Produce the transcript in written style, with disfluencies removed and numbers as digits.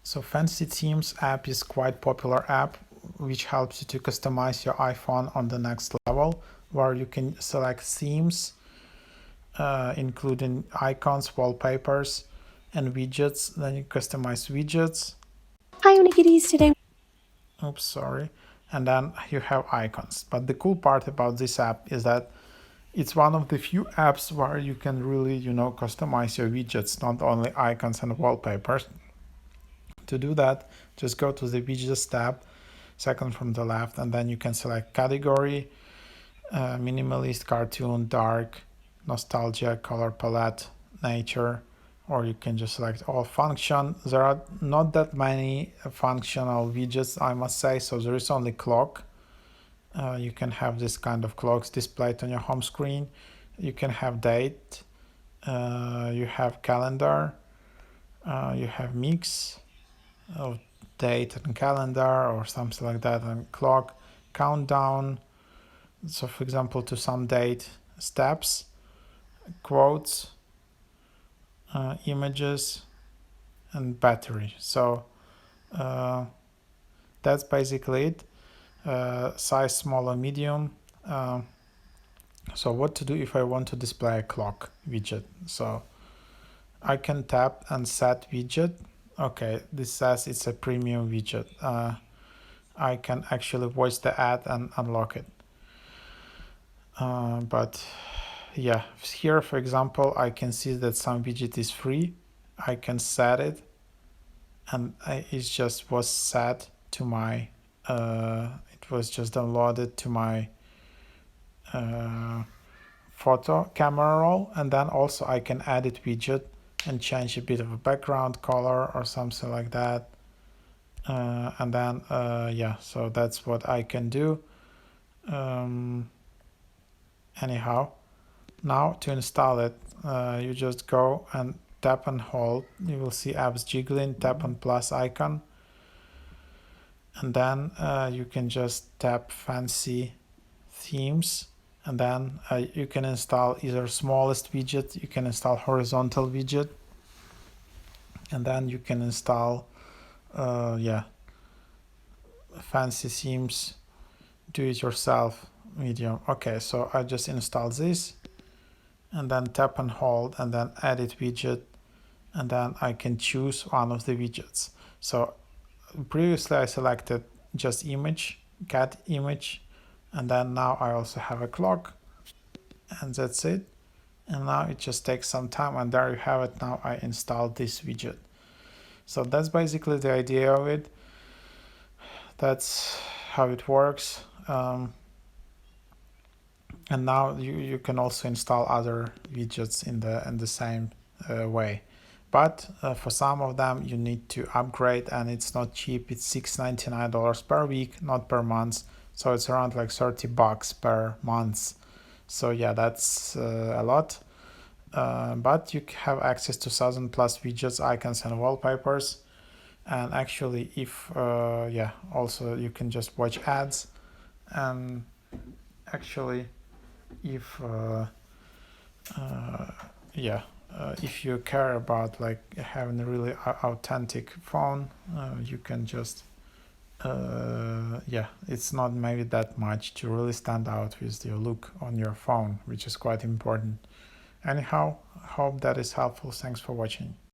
So Fancy Themes app is quite popular app which helps you to customize your iPhone on the next level, where you can select themes, including icons, wallpapers, and widgets. Then you customize widgets. Hi, Unikitties. Today Oops, sorry. And then you have icons. But the cool part about this app is that it's one of the few apps where you can really, customize your widgets, not only icons and wallpapers. To do that, just go to the widgets tab, second from the left, and then you can select category, minimalist, cartoon, dark, nostalgia, color palette, nature, or you can just select all function. There are not that many functional widgets, I must say, so there is only clock. You can have this kind of clocks displayed on your home screen. You can have date, you have calendar, you have mix of date and calendar or something like that, and clock, countdown. So for example, to some date, steps, quotes, images, and battery. So that's basically it. Size small or medium. So what to do if I want to display a clock widget? So I can tap and set widget. Okay, this says it's a premium widget. I can actually watch the ad and unlock it. But yeah, here for example, I can see that some widget is free. I can set it, and it just was set to my. It was just downloaded to my photo camera roll, and then also I can edit widget and change a bit of a background color or something like that. And then yeah, so that's what I can do. Anyhow, now to install it, you just go and tap and hold. You will see apps jiggling, tap on plus icon, and then you can just tap Fancy Themes, and then you can install either smallest widget, you can install horizontal widget, and then you can install yeah, Fancy Themes do it yourself medium. Okay, so I just install this and then tap and hold and then edit widget, and then I can choose one of the widgets. So previously I selected just image, cat image, and then now I also have a clock, and that's it. And now it just takes some time, and there you have it. Now I installed this widget. So that's basically the idea of it. That's how it works. And now you can also install other widgets in the same way. But for some of them you need to upgrade, and it's not cheap. It's $6.99 per week, not per month. So it's around like $30 per month. So yeah, that's a lot. But you have access to 1,000 plus widgets, icons, and wallpapers. And actually, if yeah, also you can just watch ads. And actually, if yeah, if you care about like having a really authentic phone, you can just yeah, it's not maybe that much to really stand out with your look on your phone, which is quite important. Anyhow, hope that is helpful. Thanks for watching.